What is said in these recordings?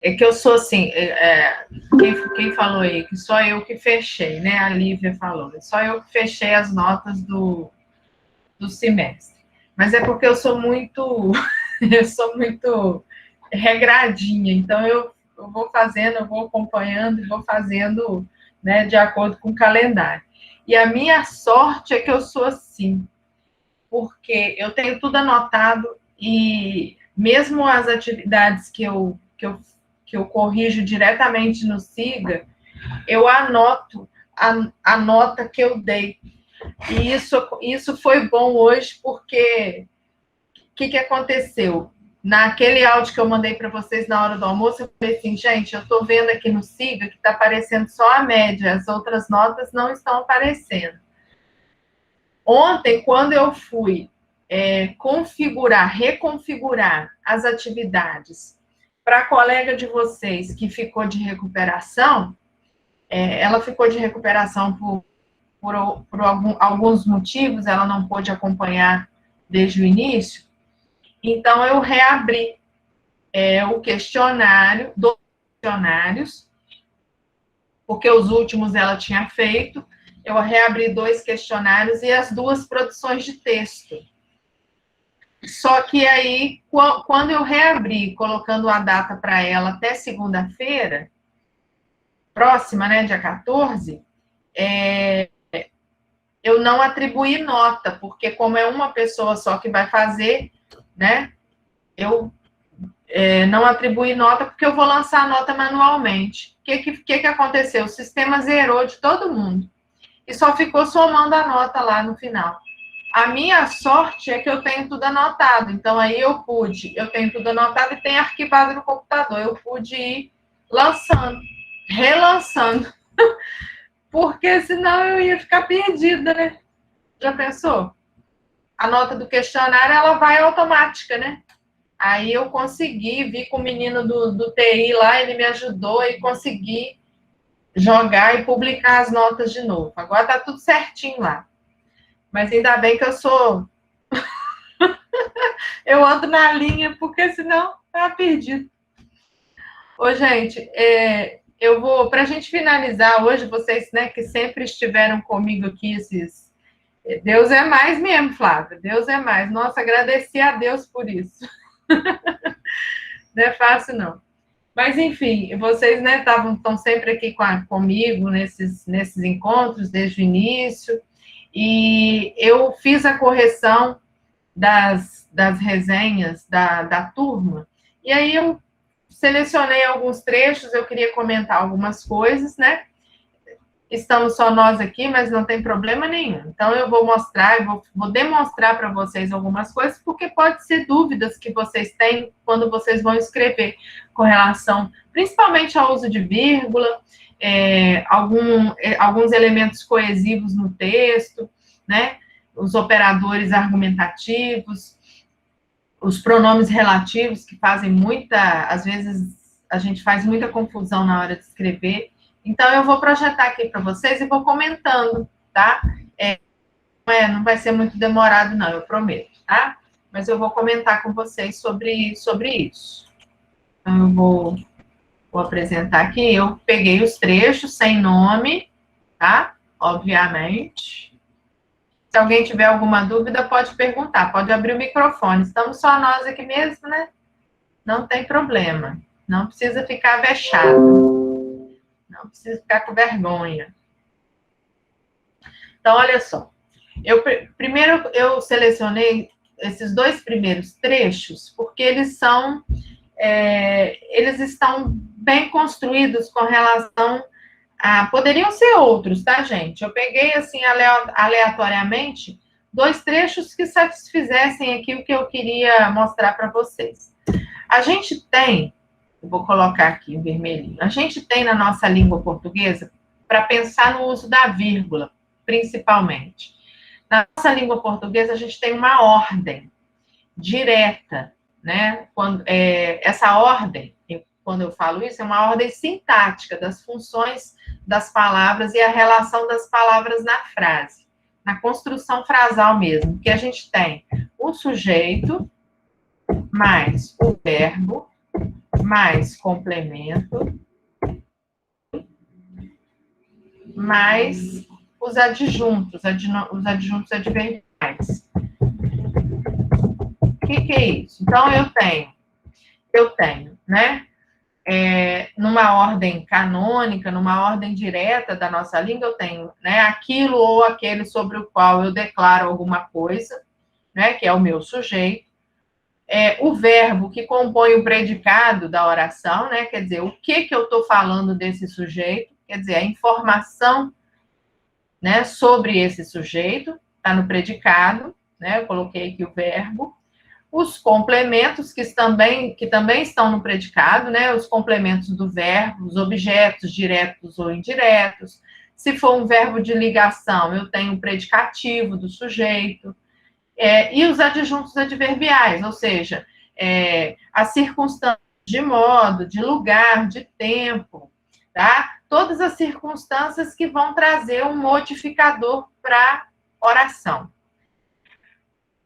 É que eu sou assim, quem falou aí, que só eu que fechei, né? A Lívia falou, só eu que fechei as notas do semestre. Mas é porque eu sou muito, eu sou muito regradinha, então eu vou fazendo, eu vou acompanhando e vou fazendo, né, de acordo com o calendário. E a minha sorte é que eu sou assim, porque eu tenho tudo anotado e mesmo as atividades que eu corrijo diretamente no SIGA, eu anoto a nota que eu dei. E isso foi bom hoje, porque o que aconteceu? Naquele áudio que eu mandei para vocês na hora do almoço, eu falei assim, gente, eu estou vendo aqui no SIGA que está aparecendo só a média, as outras notas não estão aparecendo. Ontem, quando eu fui reconfigurar as atividades para a colega de vocês que ficou de recuperação, ela ficou de recuperação por alguns motivos, ela não pôde acompanhar desde o início, então eu reabri o questionário, dos questionários, porque os últimos ela tinha feito, eu reabri 2 questionários e as 2 produções de texto. Só que aí, quando eu reabri, colocando a data para ela até segunda-feira, próxima, né, dia 14, eu não atribuí nota, porque como é uma pessoa só que vai fazer, né, eu não atribuí nota porque eu vou lançar a nota manualmente. O que aconteceu? O sistema zerou de todo mundo e só ficou somando a nota lá no final. A minha sorte é que eu tenho tudo anotado, então aí eu tenho tudo anotado e tenho arquivado no computador, eu pude ir lançando, relançando, porque senão eu ia ficar perdida, né? Já pensou? A nota do questionário, ela vai automática, né? Aí eu consegui, vi com o menino do TI lá, ele me ajudou e consegui jogar e publicar as notas de novo. Agora tá tudo certinho lá. Mas ainda bem que eu ando na linha, porque senão tá perdido. Ô, gente, eu vou, pra gente finalizar hoje, vocês, né, que sempre estiveram comigo aqui, Deus é mais mesmo, Flávia, Deus é mais. Nossa, agradecer a Deus por isso. Não é fácil, não. Mas, enfim, vocês, né, estão sempre aqui comigo nesses encontros, desde o início, e eu fiz a correção das resenhas da turma, e aí eu selecionei alguns trechos, eu queria comentar algumas coisas, né? Estamos só nós aqui, mas não tem problema nenhum. Então, eu vou mostrar, vou demonstrar para vocês algumas coisas, porque pode ser dúvidas que vocês têm quando vocês vão escrever com relação, principalmente ao uso de vírgula, alguns elementos coesivos no texto, né? Os operadores argumentativos, os pronomes relativos, que fazem às vezes a gente faz muita confusão na hora de escrever. Então, eu vou projetar aqui para vocês e vou comentando, tá? Não vai ser muito demorado, não, eu prometo, tá? Mas eu vou comentar com vocês sobre isso. Então, eu vou apresentar aqui. Eu peguei os trechos sem nome, tá? Obviamente. Se alguém tiver alguma dúvida, pode perguntar, pode abrir o microfone. Estamos só nós aqui mesmo, né? Não tem problema. Não precisa ficar vexado. Não precisa ficar com vergonha. Então, olha só. Primeiro, eu selecionei esses 2 primeiros trechos, porque eles estão bem construídos com relação a... Poderiam ser outros, tá, gente? Eu peguei, assim, aleatoriamente, 2 trechos que satisfizessem aqui o que eu queria mostrar para vocês. A gente tem, eu vou colocar aqui em vermelhinho, a gente tem na nossa língua portuguesa, para pensar no uso da vírgula, principalmente. Na nossa língua portuguesa, a gente tem uma ordem direta, né? Essa ordem, quando eu falo isso, é uma ordem sintática das funções das palavras e a relação das palavras na frase, na construção frasal mesmo, que a gente tem o sujeito mais o verbo mais complemento, mais os adjuntos adverbiais. O que é isso? Então, eu tenho, né? Numa ordem canônica, numa ordem direta da nossa língua, eu tenho, né, aquilo ou aquele sobre o qual eu declaro alguma coisa, né, que é o meu sujeito. O verbo que compõe o predicado da oração, né, quer dizer, o que eu estou falando desse sujeito, quer dizer, a informação, né, sobre esse sujeito, está no predicado, né, eu coloquei aqui o verbo. Os complementos que também estão no predicado, né? Os complementos do verbo, os objetos diretos ou indiretos. Se for um verbo de ligação, eu tenho o predicativo do sujeito. E os adjuntos adverbiais, ou seja, as circunstâncias de modo, de lugar, de tempo, tá? Todas as circunstâncias que vão trazer um modificador para a oração.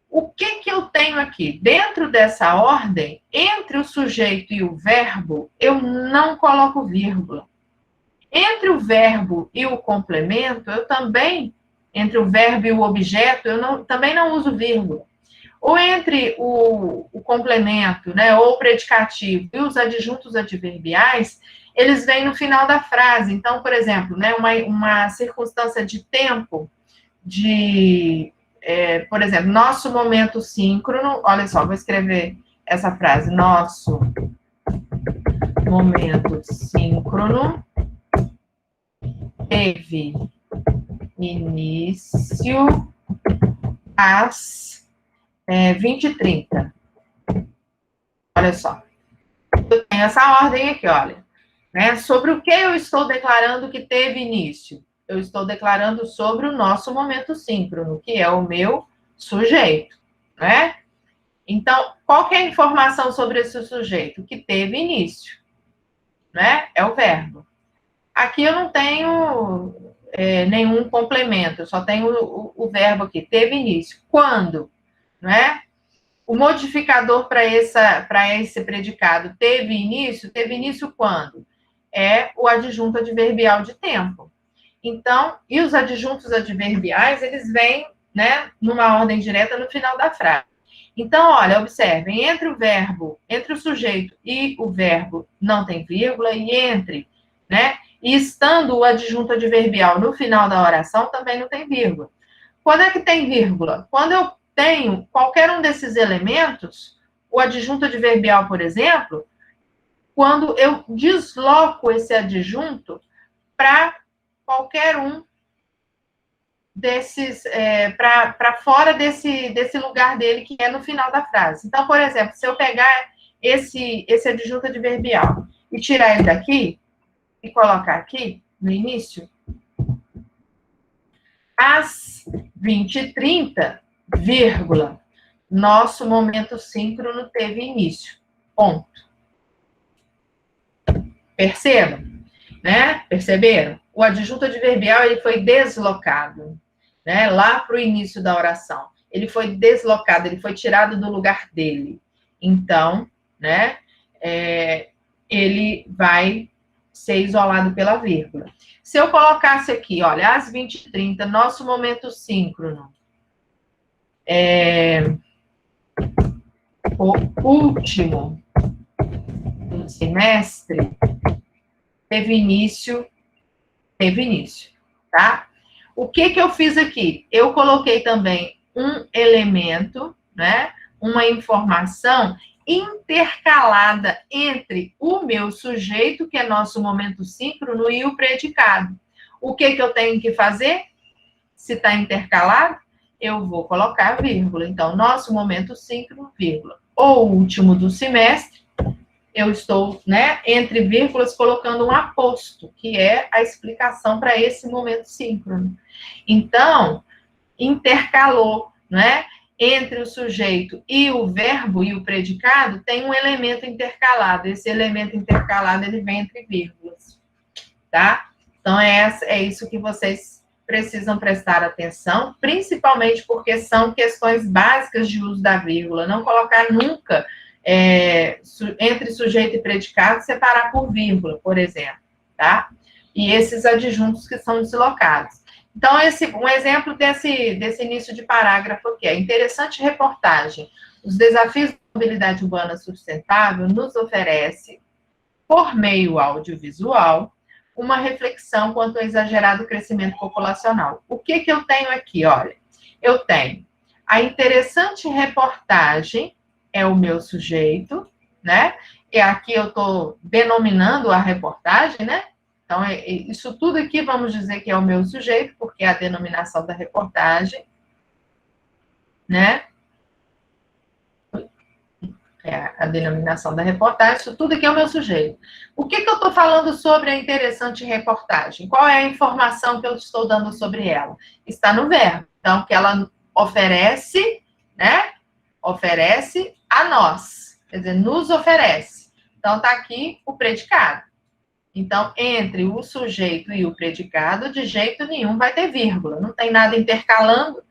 O que eu tenho aqui? Dentro dessa ordem, entre o sujeito e o verbo, eu não coloco vírgula. Entre o verbo e o complemento, entre o verbo e o objeto, também não uso vírgula. Ou entre o complemento, né, ou o predicativo e os adjuntos adverbiais, eles vêm no final da frase. Então, por exemplo, né, uma circunstância de tempo, por exemplo, nosso momento síncrono, olha só, vou escrever essa frase, nosso momento síncrono teve início às 20h30. Olha só, eu tenho essa ordem aqui, olha, né? Sobre o que eu estou declarando que teve início? Eu estou declarando sobre o nosso momento síncrono, que é o meu sujeito, né? Então, qual que é a informação sobre esse sujeito? Que teve início, né? É o verbo. Aqui eu não tenho nenhum complemento, eu só tenho o verbo aqui, teve início. Quando, né? O modificador para esse predicado teve início quando? É o adjunto adverbial de tempo. Então, e os adjuntos adverbiais, eles vêm, né, numa ordem direta no final da frase. Então, olha, observem, entre o sujeito e o verbo não tem vírgula, e estando o adjunto adverbial no final da oração, também não tem vírgula. Quando é que tem vírgula? Quando eu tenho qualquer um desses elementos, o adjunto adverbial, por exemplo, quando eu desloco esse adjunto para qualquer um desses, para fora desse lugar dele, que é no final da frase. Então, por exemplo, se eu pegar esse adjunto adverbial e tirar ele daqui, e colocar aqui, no início, às 20h30, vírgula, nosso momento síncrono teve início. Ponto. Percebam? Né? Perceberam? O adjunto adverbial ele foi deslocado, né? Lá para o início da oração. Ele foi deslocado, ele foi tirado do lugar dele. Então, né? Ele vai ser isolado pela vírgula. Se eu colocasse aqui, olha, às 20h30, nosso momento síncrono, o último do semestre, teve início, tá? O que eu fiz aqui? Eu coloquei também um elemento, né? Uma informação intercalada entre o meu sujeito, que é nosso momento síncrono, e o predicado. O que eu tenho que fazer? Se está intercalado, eu vou colocar vírgula. Então, nosso momento síncrono, vírgula. O último do semestre, eu estou, né, entre vírgulas, colocando um aposto, que é a explicação para esse momento síncrono. Então, intercalou, né? Entre o sujeito e o verbo e o predicado, tem um elemento intercalado. Esse elemento intercalado, ele vem entre vírgulas, tá? Então, é isso que vocês precisam prestar atenção, principalmente porque são questões básicas de uso da vírgula. Não colocar nunca entre sujeito e predicado, separar por vírgula, por exemplo, tá? E esses adjuntos que são deslocados. Então, um exemplo desse início de parágrafo aqui é: interessante reportagem. Os desafios da mobilidade urbana sustentável nos oferece, por meio audiovisual, uma reflexão quanto ao exagerado crescimento populacional. O que eu tenho aqui? Olha, eu tenho a interessante reportagem, é o meu sujeito, né? E aqui eu estou denominando a reportagem, né? Então, isso tudo aqui vamos dizer que é o meu sujeito, porque é a denominação da reportagem, né? É a denominação da reportagem, isso tudo aqui é o meu sujeito. O que eu estou falando sobre a interessante reportagem? Qual é a informação que eu estou dando sobre ela? Está no verbo. Então, que ela oferece, né? Oferece a nós. Quer dizer, nos oferece. Então, está aqui o predicado. Então, entre o sujeito e o predicado, de jeito nenhum vai ter vírgula. Não tem nada intercalando,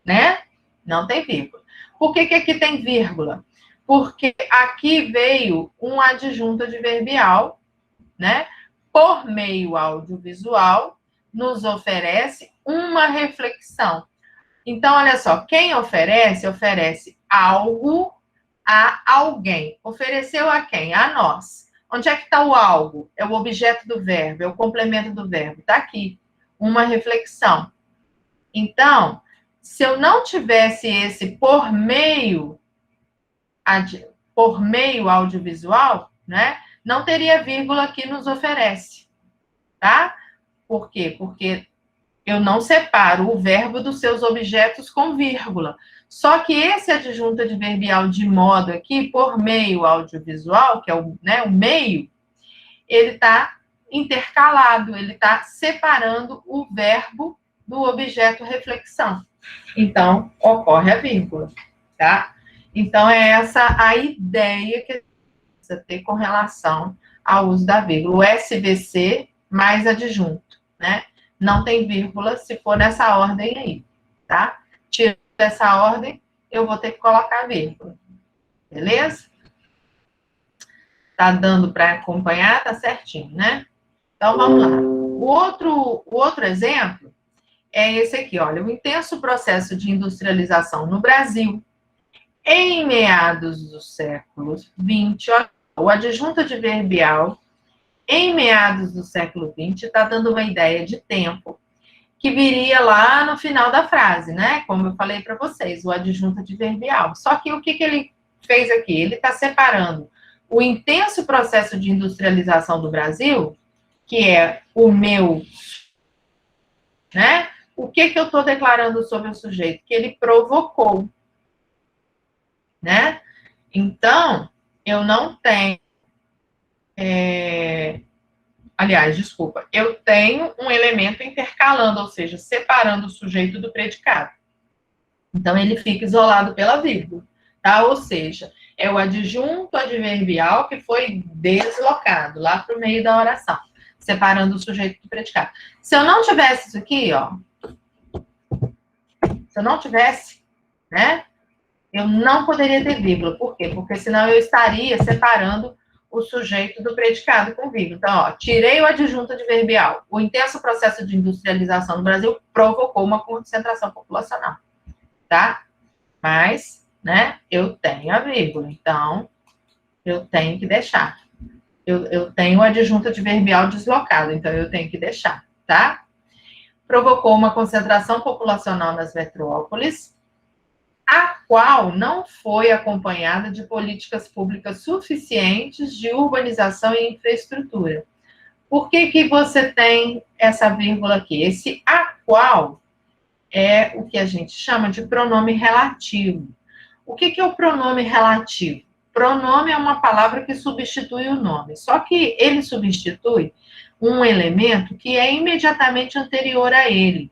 né? Não tem vírgula. Por que aqui tem vírgula? Porque aqui veio um adjunto adverbial, né? Por meio audiovisual, nos oferece uma reflexão. Então, olha só, quem oferece, oferece algo a alguém. Ofereceu a quem? A nós. Onde é que está o algo? É o objeto do verbo, é o complemento do verbo. Está aqui. Uma reflexão. Então, se eu não tivesse esse por meio audiovisual, né? Não teria vírgula que nos oferece, tá? Por quê? Porque eu não separo o verbo dos seus objetos com vírgula. Só que esse adjunto adverbial de modo aqui, por meio audiovisual, que é o meio, ele está intercalado, ele está separando o verbo do objeto reflexão. Então, ocorre a vírgula, tá? Então, é essa a ideia que precisa ter com relação ao uso da vírgula. O SVC mais adjunto, né? Não tem vírgula se for nessa ordem aí, tá? Tirando essa ordem, eu vou ter que colocar vírgula. Beleza? Tá dando para acompanhar? Tá certinho, né? Então, vamos lá. O outro exemplo é esse aqui, olha. O intenso processo de industrialização no Brasil, em meados do século XX, o adjunto adverbial, em meados do século XX, está dando uma ideia de tempo que viria lá no final da frase, né? Como eu falei para vocês, o adjunto adverbial. Só que o que ele fez aqui? Ele está separando o intenso processo de industrialização do Brasil, que é o meu, né? O que eu estou declarando sobre o sujeito? Que ele provocou, né? Então, eu não tenho... Aliás, desculpa, eu tenho um elemento intercalando, ou seja, separando o sujeito do predicado. Então, ele fica isolado pela vírgula, tá? Ou seja, é o adjunto adverbial que foi deslocado lá para o meio da oração, separando o sujeito do predicado. Se eu não tivesse isso aqui, ó, se eu não tivesse, né, eu não poderia ter vírgula. Por quê? Porque senão eu estaria separando o sujeito do predicado com vírgula. Então, ó, tirei o adjunto adverbial. O intenso processo de industrialização no Brasil provocou uma concentração populacional, tá? Mas, né, eu tenho a vírgula. Então, eu tenho que deixar. Eu tenho o adjunto adverbial deslocado, então eu tenho que deixar, tá? Provocou uma concentração populacional nas metrópoles, a qual não foi acompanhada de políticas públicas suficientes de urbanização e infraestrutura. Por que você tem essa vírgula aqui? Esse a qual é o que a gente chama de pronome relativo. O que é o pronome relativo? Pronome é uma palavra que substitui o nome, só que ele substitui um elemento que é imediatamente anterior a ele.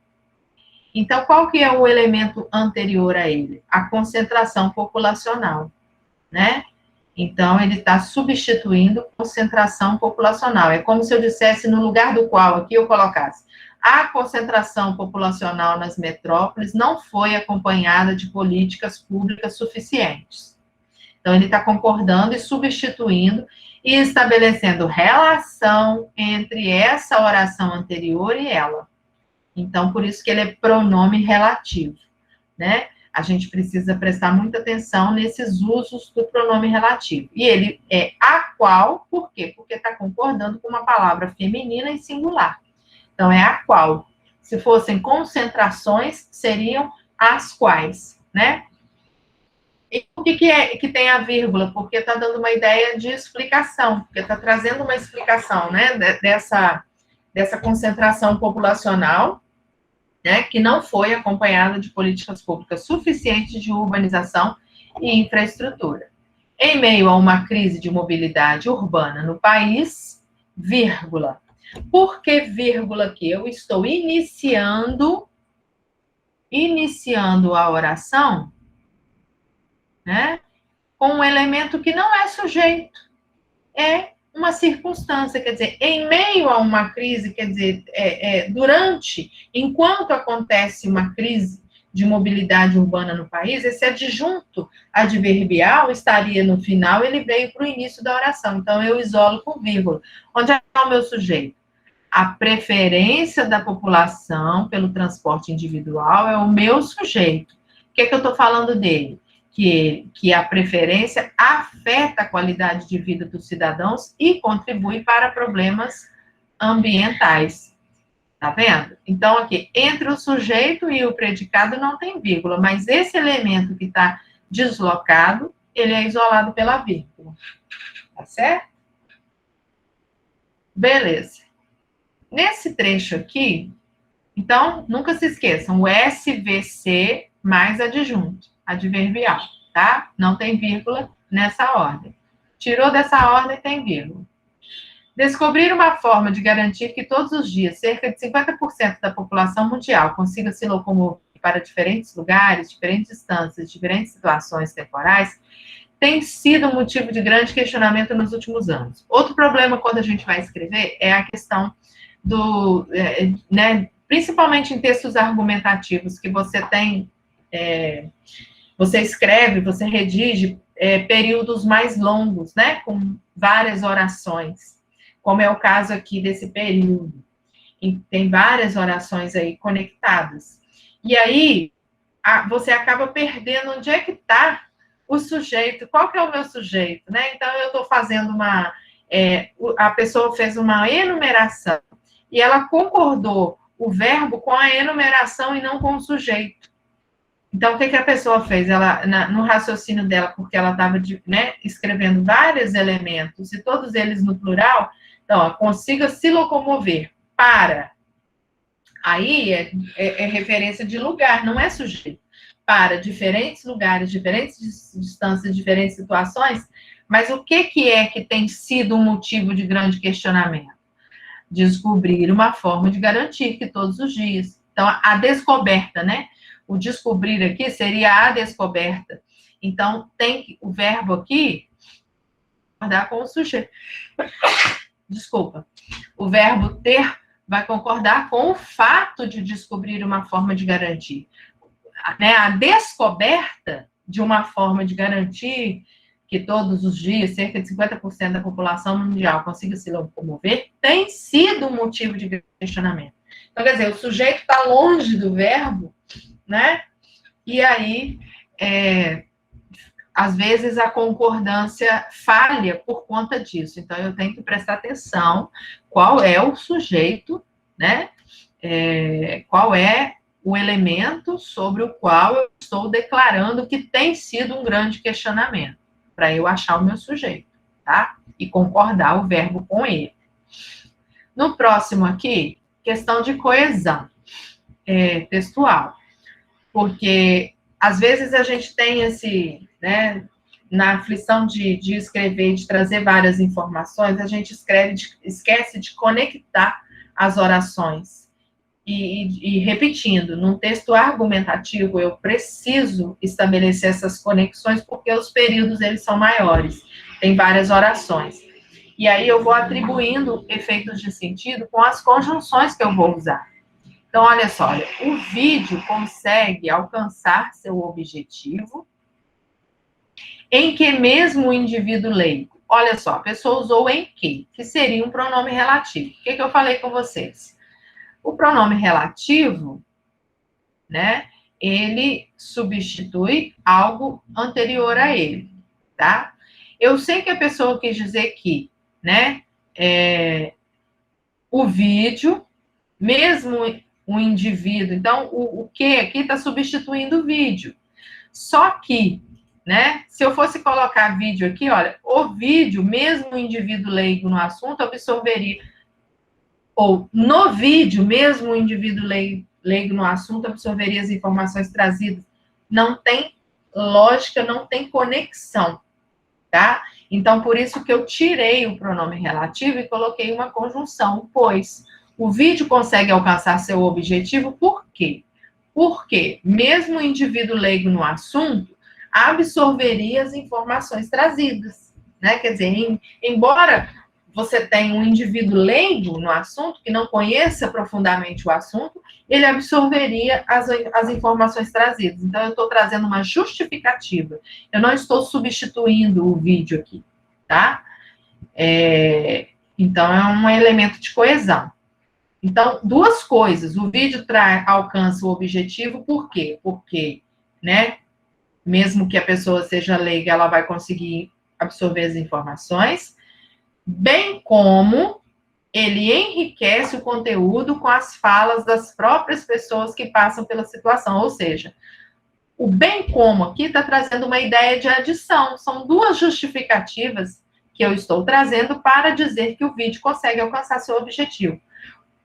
Então, qual que é o elemento anterior a ele? A concentração populacional, né? Então, ele está substituindo concentração populacional. É como se eu dissesse, no lugar do qual aqui eu colocasse: a concentração populacional nas metrópoles não foi acompanhada de políticas públicas suficientes. Então, ele está concordando e substituindo e estabelecendo relação entre essa oração anterior e ela. Então, por isso que ele é pronome relativo, né? A gente precisa prestar muita atenção nesses usos do pronome relativo. E ele é a qual, por quê? Porque está concordando com uma palavra feminina e singular. Então, é a qual. Se fossem concentrações, seriam as quais, né? E o que que tem a vírgula? Porque está dando uma ideia de explicação, porque está trazendo uma explicação, né, dessa concentração populacional, né, que não foi acompanhada de políticas públicas suficientes de urbanização e infraestrutura. Em meio a uma crise de mobilidade urbana no país, vírgula. Por que vírgula aqui? Eu estou iniciando a oração, né, com um elemento que não é sujeito, é uma circunstância, quer dizer, em meio a uma crise, quer dizer, enquanto acontece uma crise de mobilidade urbana no país, esse adjunto adverbial estaria no final, ele veio para o início da oração, então eu isolo com vírgula. Onde é o meu sujeito? A preferência da população pelo transporte individual é o meu sujeito. O que é que eu estou falando dele? Que a preferência afeta a qualidade de vida dos cidadãos e contribui para problemas ambientais. Tá vendo? Então, aqui, entre o sujeito e o predicado não tem vírgula, mas esse elemento que está deslocado, ele é isolado pela vírgula. Tá certo? Beleza. Nesse trecho aqui, então, nunca se esqueçam, o SVC mais adjunto, adverbial, tá? Não tem vírgula nessa ordem. Tirou dessa ordem, tem vírgula. Descobrir uma forma de garantir que todos os dias cerca de 50% da população mundial consiga se locomover para diferentes lugares, diferentes distâncias, diferentes situações temporais, tem sido motivo de grande questionamento nos últimos anos. Outro problema quando a gente vai escrever é a questão né, principalmente em textos argumentativos, que você tem, você escreve, você redige períodos mais longos, né, com várias orações, como é o caso aqui desse período. E tem várias orações aí conectadas. E aí, você acaba perdendo onde é que está o sujeito, qual que é o meu sujeito, né? Então, eu estou fazendo a pessoa fez uma enumeração, e ela concordou o verbo com a enumeração e não com o sujeito. Então, o que a pessoa fez? Ela, no raciocínio dela, porque ela estava escrevendo vários elementos, e todos eles no plural, então, consiga se locomover para. Aí é referência de lugar, não é sujeito. Para diferentes lugares, diferentes distâncias, diferentes situações, mas o que é que tem sido um motivo de grande questionamento? Descobrir uma forma de garantir que todos os dias. Então, a descoberta, né? O descobrir aqui seria a descoberta. Então, o verbo aqui concordar com o sujeito. Desculpa. O verbo ter vai concordar com o fato de descobrir uma forma de garantir. Né? A descoberta de uma forma de garantir que todos os dias cerca de 50% da população mundial consiga se locomover, tem sido um motivo de questionamento. Então, quer dizer, o sujeito está longe do verbo, né? E aí, às vezes, a concordância falha por conta disso. Então, eu tenho que prestar atenção qual é o sujeito, né? Qual é o elemento sobre o qual eu estou declarando que tem sido um grande questionamento, para eu achar o meu sujeito, tá? E concordar o verbo com ele. No próximo aqui, questão de coesão textual. Porque, às vezes, a gente tem na aflição de escrever, de trazer várias informações, a gente esquece de conectar as orações. E repetindo, num texto argumentativo, eu preciso estabelecer essas conexões, porque os períodos, eles são maiores, tem várias orações. E aí eu vou atribuindo efeitos de sentido com as conjunções que eu vou usar. Então, olha só, o vídeo consegue alcançar seu objetivo Em que mesmo o indivíduo leigo? Olha só, a pessoa usou em que seria um pronome relativo. O que eu falei com vocês? O pronome relativo, né, ele substitui algo anterior a ele, tá? Eu sei que a pessoa quis dizer que, né, o vídeo, mesmo o indivíduo, então o que aqui está substituindo o vídeo. Só que, né, se eu fosse colocar vídeo aqui, olha, o vídeo, mesmo o indivíduo leigo no assunto, absorveria, ou no vídeo, mesmo o indivíduo leigo no assunto, absorveria as informações trazidas. Não tem lógica, não tem conexão, tá? Então, por isso que eu tirei o pronome relativo e coloquei uma conjunção, pois o vídeo consegue alcançar seu objetivo, por quê? Porque, mesmo o indivíduo leigo no assunto, absorveria as informações trazidas, né? Quer dizer, embora você tenha um indivíduo leigo no assunto, que não conheça profundamente o assunto, ele absorveria as informações trazidas. Então, eu estou trazendo uma justificativa. Eu não estou substituindo o vídeo aqui, tá? Então, é um elemento de coesão. Então, duas coisas. O vídeo alcança o objetivo, por quê? Porque, né, mesmo que a pessoa seja leiga, ela vai conseguir absorver as informações, bem como ele enriquece o conteúdo com as falas das próprias pessoas que passam pela situação. Ou seja, o bem como aqui está trazendo uma ideia de adição. São duas justificativas que eu estou trazendo para dizer que o vídeo consegue alcançar seu objetivo.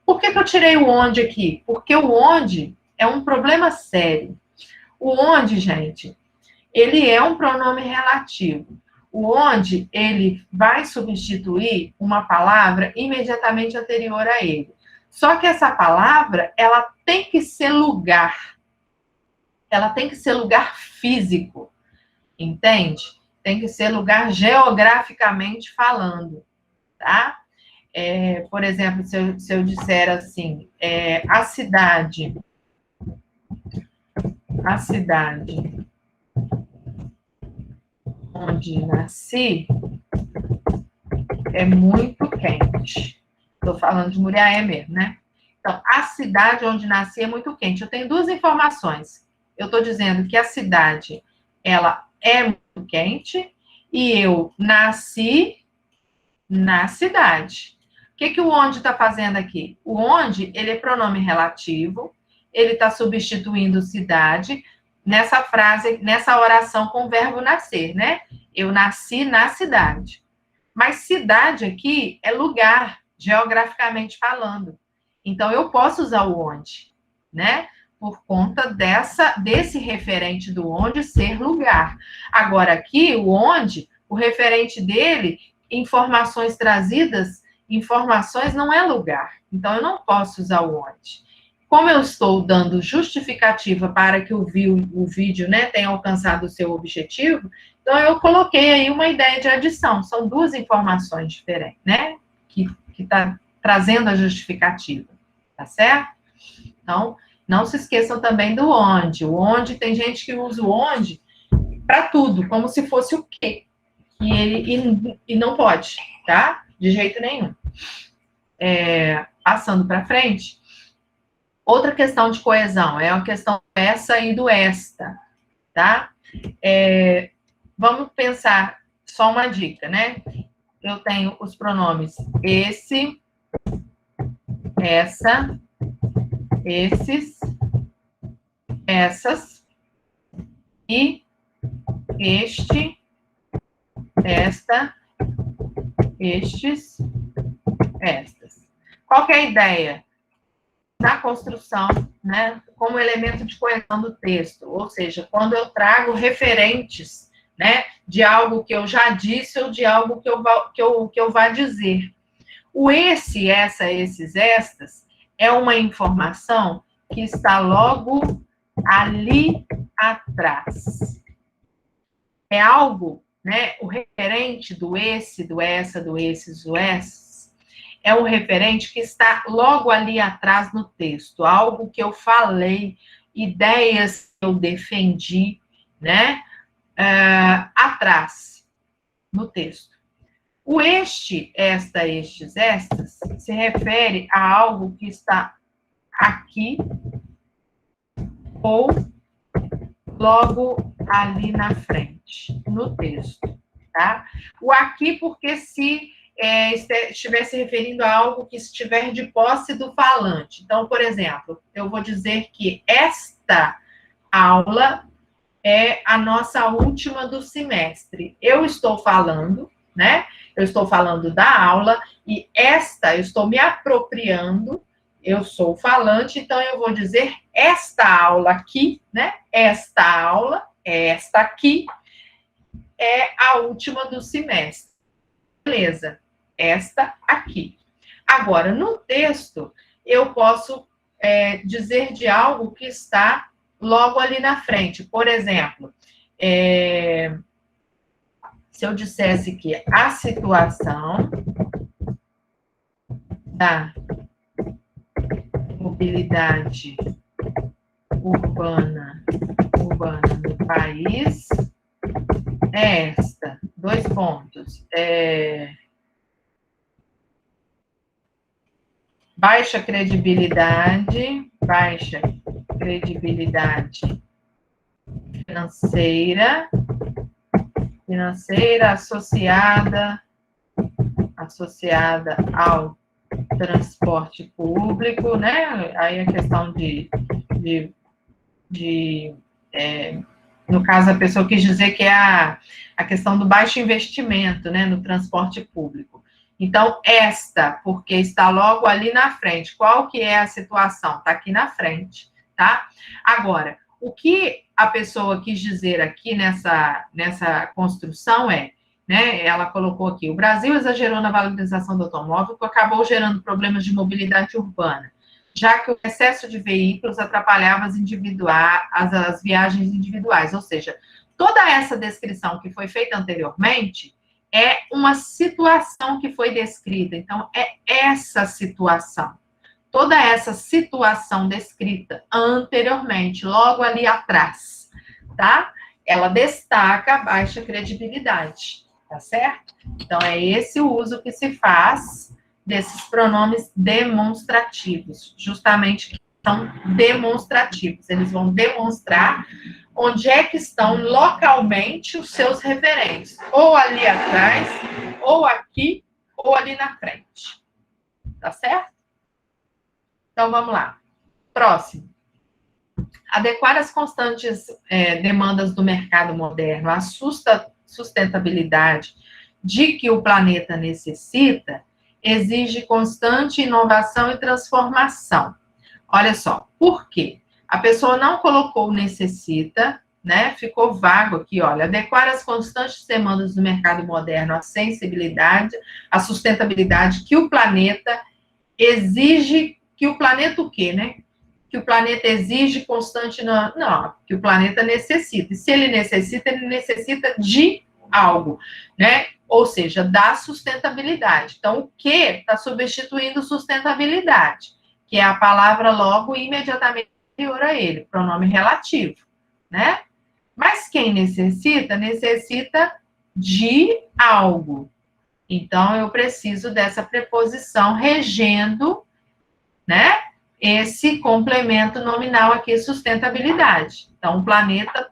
Por que eu tirei o onde aqui? Porque o onde é um problema sério. O onde, gente, ele é um pronome relativo. O onde, ele vai substituir uma palavra imediatamente anterior a ele. Só que essa palavra, ela tem que ser lugar. Ela tem que ser lugar físico. Entende? Tem que ser lugar geograficamente falando, tá? Por exemplo, se eu disser assim, a cidade onde nasci é muito quente. Estou falando de Muriaé mesmo, né? Então, a cidade onde nasci é muito quente. Eu tenho duas informações. Eu estou dizendo que a cidade, ela é muito quente e eu nasci na cidade. O que o onde está fazendo aqui? O onde, ele é pronome relativo, ele está substituindo cidade nessa frase, nessa oração com o verbo nascer, né? Eu nasci na cidade. Mas cidade aqui é lugar, geograficamente falando. Então, eu posso usar o onde, né? Por conta desse referente do onde ser lugar. Agora, aqui, o onde, o referente dele, informações trazidas, informações não é lugar. Então, eu não posso usar o onde. Como eu estou dando justificativa para que o vídeo, né, tenha alcançado o seu objetivo, então eu coloquei aí uma ideia de adição. São duas informações diferentes, né, que está trazendo a justificativa, tá certo? Então, não se esqueçam também do onde. O onde, tem gente que usa o onde para tudo, como se fosse o quê. E não pode, tá? De jeito nenhum. Passando para frente, outra questão de coesão é uma questão do essa e do esta, tá? Vamos pensar só uma dica, né? Eu tenho os pronomes esse, essa, esses, essas e este, esta, estes, estas. Qual que é a ideia? Na construção, né, como elemento de coesão do texto, ou seja, quando eu trago referentes, né, de algo que eu já disse ou de algo que eu vá dizer. O esse, essa, esses, estas é uma informação que está logo ali atrás. É algo, né, o referente do esse, do essa, do esses, do essas, é um referente que está logo ali atrás no texto, algo que eu falei, ideias que eu defendi, né? atrás, no texto. O este, esta, estes, estas, se refere a algo que está aqui ou logo ali na frente, no texto, tá? O aqui, porque se estiver se referindo a algo que estiver de posse do falante. Então, por exemplo, eu vou dizer que esta aula é a nossa última do semestre. Eu estou falando, né? Eu estou falando da aula e esta, eu estou me apropriando, eu sou falante, então eu vou dizer esta aula aqui, né? Esta aula, esta aqui, é a última do semestre. Beleza, esta aqui. Agora, no texto, eu posso dizer de algo que está logo ali na frente. Por exemplo, se eu dissesse que a situação da mobilidade urbana no país é esta. 2 pontos. Baixa credibilidade financeira associada ao transporte público, né? Aí a questão no caso, a pessoa quis dizer que é a questão do baixo investimento, né, no transporte público. Então, esta, porque está logo ali na frente. Qual que é a situação? Está aqui na frente, tá? Agora, o que a pessoa quis dizer aqui nessa construção né, ela colocou aqui, o Brasil exagerou na valorização do automóvel, que acabou gerando problemas de mobilidade urbana, já que o excesso de veículos atrapalhava as viagens individuais. Ou seja, toda essa descrição que foi feita anteriormente é uma situação que foi descrita. Então, é essa situação. Toda essa situação descrita anteriormente, logo ali atrás, tá? Ela destaca a baixa credibilidade, tá certo? Então, é esse o uso que se faz desses pronomes demonstrativos, justamente que são demonstrativos. Eles vão demonstrar onde é que estão localmente os seus referentes, ou ali atrás, ou aqui, ou ali na frente. Tá certo? Então, vamos lá. Próximo. Adequar as constantes demandas do mercado moderno à sustentabilidade de que o planeta necessita exige constante inovação e transformação. Olha só, por quê? A pessoa não colocou necessita, né? Ficou vago aqui, olha. Adequar as constantes demandas do mercado moderno à sensibilidade, à sustentabilidade que o planeta exige, que o planeta o quê, né? Que o planeta exige constante, não, que o planeta necessita. E se ele necessita de algo, né? Ou seja, da sustentabilidade. Então, o que está substituindo sustentabilidade? Que é a palavra logo imediatamente anterior a ele, pronome relativo, né? Mas quem necessita de algo. Então, eu preciso dessa preposição regendo, né? Esse complemento nominal aqui, sustentabilidade. Então, o planeta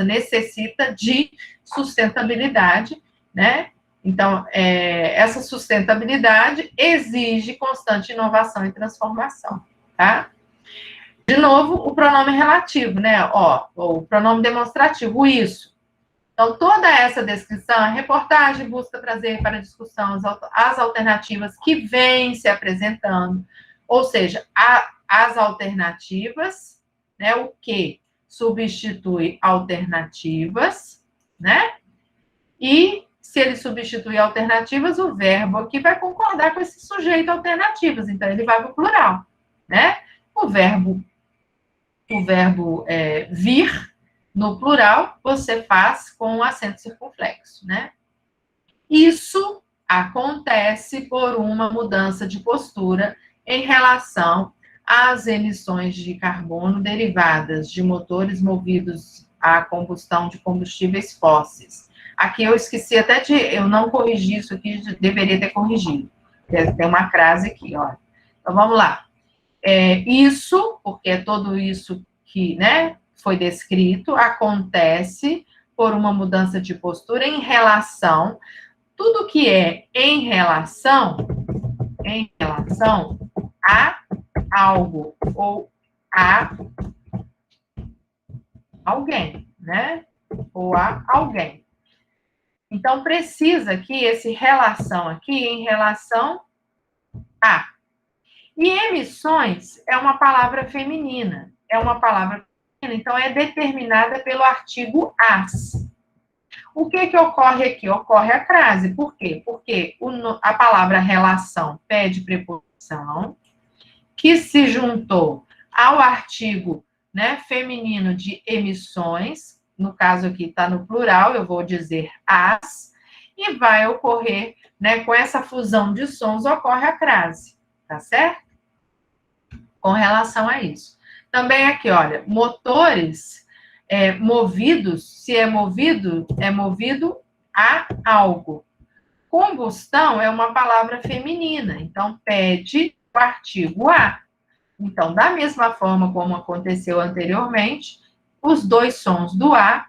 necessita de sustentabilidade, né? Então, essa sustentabilidade exige constante inovação e transformação, tá? De novo, o pronome relativo, né? O pronome demonstrativo, o isso. Então, toda essa descrição, a reportagem busca trazer para a discussão as alternativas que vêm se apresentando, ou seja, as alternativas, né? O que substitui alternativas, né? E se ele substitui alternativas, o verbo aqui vai concordar com esse sujeito alternativas, então ele vai para o plural, né? O verbo vir, no plural, você faz com o acento circunflexo, né? Isso acontece por uma mudança de postura em relação às emissões de carbono derivadas de motores movidos a combustão de combustíveis fósseis. Aqui eu esqueci até eu não corrigi isso aqui, deveria ter corrigido. Tem uma crase aqui, ó. Então, vamos lá. Isso, porque é tudo isso que, né, foi descrito, acontece por uma mudança de postura em relação, tudo que é em relação a algo ou a alguém, né? Ou a alguém. Então, precisa que esse relação aqui em relação a. E emissões é uma palavra feminina. Então, é determinada pelo artigo as. O que ocorre aqui? Ocorre a crase. Por quê? Porque a palavra relação pede preposição, que se juntou ao artigo, né, feminino de emissões, no caso aqui está no plural, eu vou dizer as, e vai ocorrer, né, com essa fusão de sons, ocorre a crase, tá certo? Com relação a isso. Também aqui, olha, motores movidos, se é movido a algo. Combustão é uma palavra feminina, então pede o artigo a. Então, da mesma forma como aconteceu anteriormente, os dois sons do a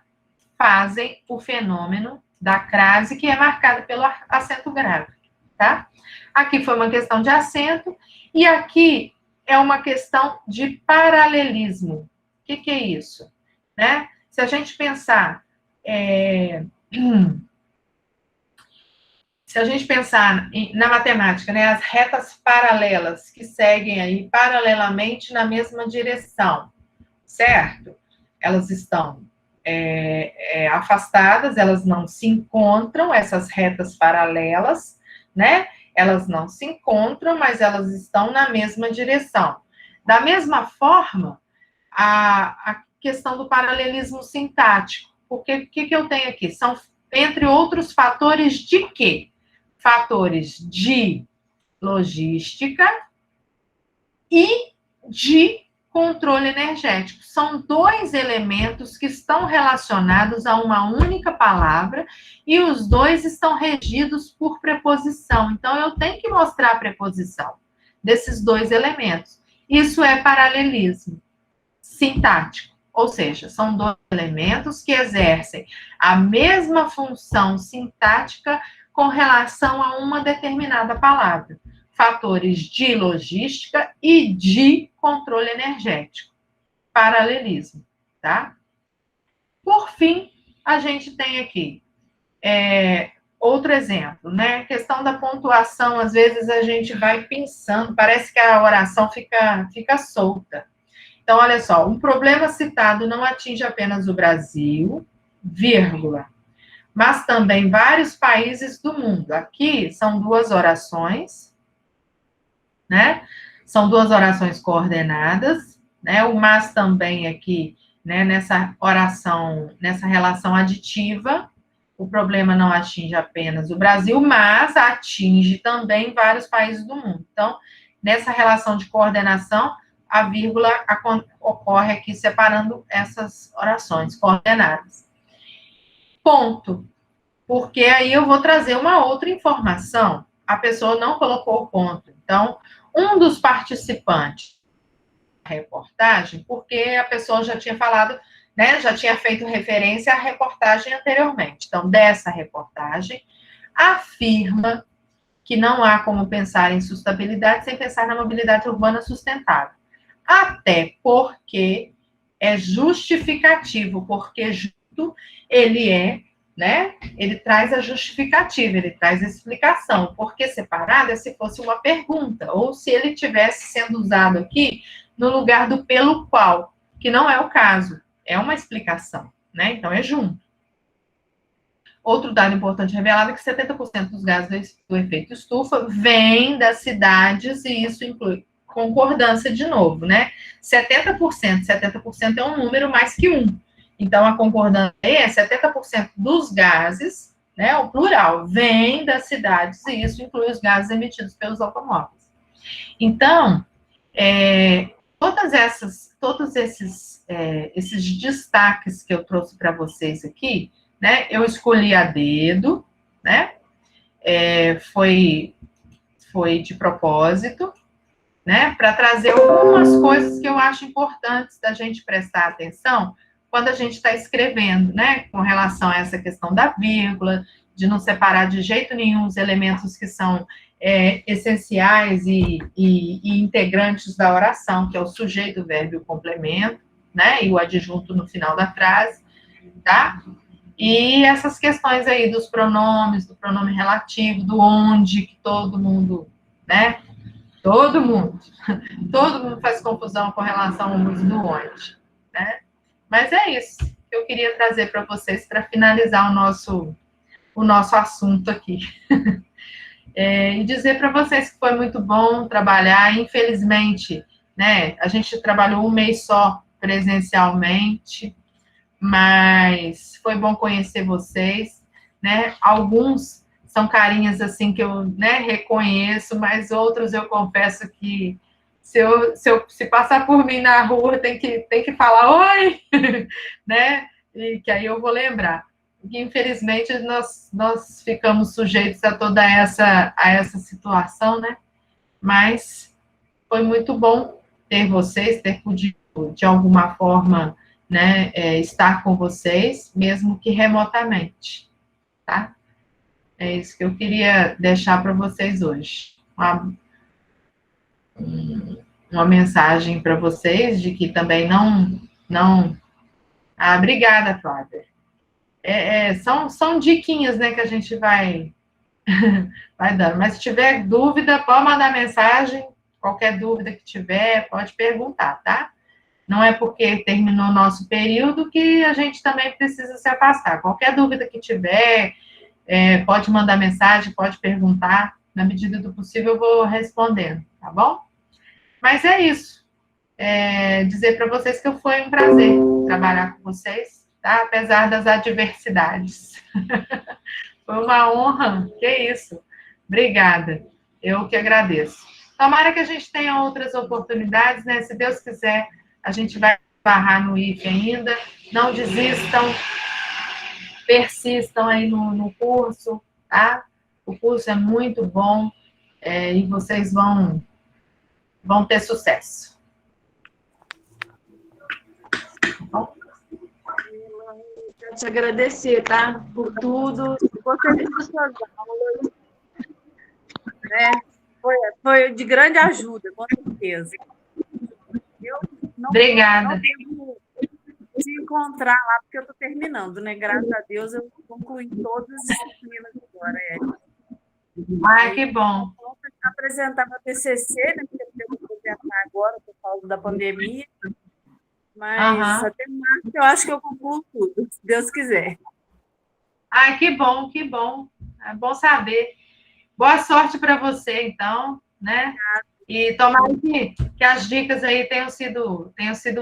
fazem o fenômeno da crase, que é marcado pelo acento grave, tá? Aqui foi uma questão de acento, e aqui é uma questão de paralelismo. O que é isso? Né? Se a gente pensar... Se a gente pensar na matemática, né, as retas paralelas que seguem aí paralelamente na mesma direção, certo? Elas estão afastadas, elas não se encontram, essas retas paralelas, né? Elas não se encontram, mas elas estão na mesma direção. Da mesma forma, a questão do paralelismo sintático. Porque o que eu tenho aqui? São, entre outros fatores de quê? Fatores de logística e de controle energético. São dois elementos que estão relacionados a uma única palavra e os dois estão regidos por preposição. Então, eu tenho que mostrar a preposição desses dois elementos. Isso é paralelismo sintático, ou seja, são dois elementos que exercem a mesma função sintática com relação a uma determinada palavra. Fatores de logística e de controle energético. Paralelismo, tá? Por fim, a gente tem aqui outro exemplo, né? Questão da pontuação, às vezes a gente vai pensando, parece que a oração fica solta. Então, olha só, um problema citado não atinge apenas o Brasil, vírgula, mas também vários países do mundo. Aqui são duas orações, né? São duas orações coordenadas, né? O mas também aqui, né, nessa oração, nessa relação aditiva, o problema não atinge apenas o Brasil, mas atinge também vários países do mundo. Então, nessa relação de coordenação, a vírgula ocorre aqui separando essas orações coordenadas. Ponto. Porque aí eu vou trazer uma outra informação. A pessoa não colocou o ponto. Então, um dos participantes da reportagem, porque a pessoa já tinha falado, né, já tinha feito referência à reportagem anteriormente. Então, dessa reportagem, afirma que não há como pensar em sustentabilidade sem pensar na mobilidade urbana sustentável. Até porque é justificativo, porque junto ele né? Ele traz a justificativa, ele traz a explicação. Porque separado é se fosse uma pergunta, ou se ele tivesse sendo usado aqui no lugar do pelo qual, que não é o caso, é uma explicação, né? Então é junto. Outro dado importante revelado é que 70% dos gases do efeito estufa vêm das cidades, e isso inclui concordância de novo, né? 70% é um número mais que um. Então, a concordância é 70% dos gases, né, o plural, vem das cidades, e isso inclui os gases emitidos pelos automóveis. Então, todos esses destaques que eu trouxe para vocês aqui, né? Eu escolhi a dedo, né? Foi de propósito, né? Para trazer algumas coisas que eu acho importantes da gente prestar atenção quando a gente está escrevendo, né? Com relação a essa questão da vírgula, de não separar de jeito nenhum os elementos que são essenciais e integrantes da oração, que é o sujeito, o verbo e o complemento, né? E o adjunto no final da frase, tá? E essas questões aí dos pronomes, do pronome relativo, do onde, que todo mundo, né? Todo mundo faz confusão com relação ao uso do onde, né? Mas é isso que eu queria trazer para vocês para finalizar o nosso assunto aqui. E dizer para vocês que foi muito bom trabalhar. Infelizmente, né, a gente trabalhou um mês só presencialmente, mas foi bom conhecer vocês, né? Alguns são carinhas assim que eu, né, reconheço, mas outros eu confesso que se passar por mim na rua tem que falar oi, né? E que aí eu vou lembrar. Porque, infelizmente, nós ficamos sujeitos a toda essa situação, né? Mas foi muito bom ter vocês, ter podido, de alguma forma, né, estar com vocês, mesmo que remotamente, tá? É isso que eu queria deixar para vocês hoje. Uma mensagem para vocês de que também não. Ah, obrigada, Flávia. São diquinhas, né, que a gente vai dando. Mas se tiver dúvida, pode mandar mensagem. Qualquer dúvida que tiver, pode perguntar, tá? Não é porque terminou o nosso período que a gente também precisa se afastar. Qualquer dúvida que tiver, pode mandar mensagem, pode perguntar. Na medida do possível, eu vou respondendo, tá bom? Mas é isso. Dizer para vocês que foi um prazer trabalhar com vocês, tá? Apesar das adversidades. Foi uma honra. Que isso. Obrigada. Eu que agradeço. Tomara que a gente tenha outras oportunidades, né? Se Deus quiser, a gente vai barrar no IFE ainda. Não desistam, persistam aí no curso, tá? O curso é muito bom e vocês vão ter sucesso. Bom? Quero te agradecer, tá? Por tudo. Gostei das suas aulas. Né? Foi de grande ajuda, com certeza. Obrigada. Não devo se encontrar lá, porque eu estou terminando, né? Graças a Deus, eu concluí todas as disciplinas agora. Ai, que bom. Apresentar meu TCC, né? Porque eu tenho que apresentar agora por causa da pandemia. Mas até março eu acho que eu concluo tudo, se Deus quiser. Ai, que bom, que bom. É bom saber. Boa sorte para você, então, né? E tomara que as dicas aí tenham sido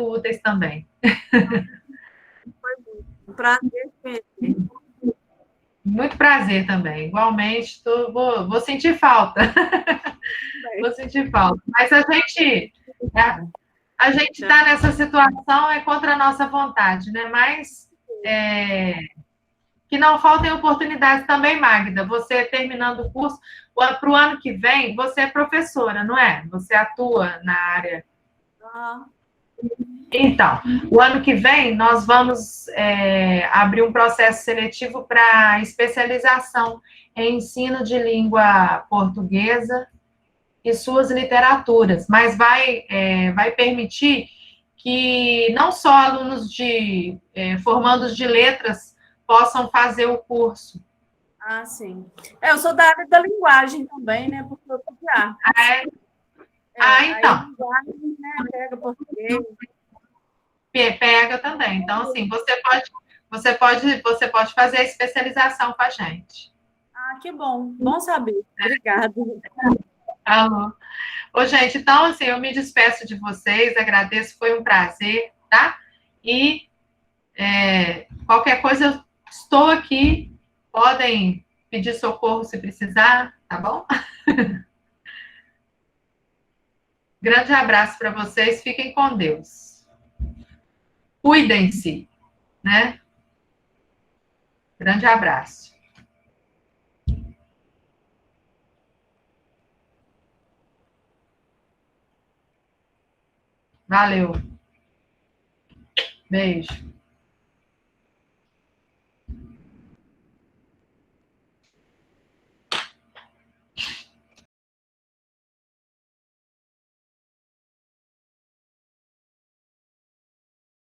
úteis também. Foi um prazer conhecer. Muito prazer também. Igualmente, vou sentir falta. Vou sentir falta. Mas a gente está nessa situação contra a nossa vontade, né? Mas que não faltem oportunidades também, Magda. Você terminando o curso, para o ano que vem, você é professora, não é? Você atua na área. Então, o ano que vem, nós vamos abrir um processo seletivo para especialização em ensino de língua portuguesa e suas literaturas, mas vai permitir que não só alunos formandos de letras possam fazer o curso. Ah, sim. Eu sou da área da linguagem também, né? Porque eu sou de arte. Então. A linguagem, né, pega português. Pega também. Então, assim, você pode fazer a especialização com a gente. Ah, que bom. Bom saber. Obrigada. Alô. Ô, gente, então, assim, eu me despeço de vocês, agradeço, foi um prazer, tá? E qualquer coisa, eu estou aqui, podem pedir socorro se precisar, tá bom? Grande abraço para vocês, fiquem com Deus. Cuidem-se, né? Grande abraço. Valeu. Beijo.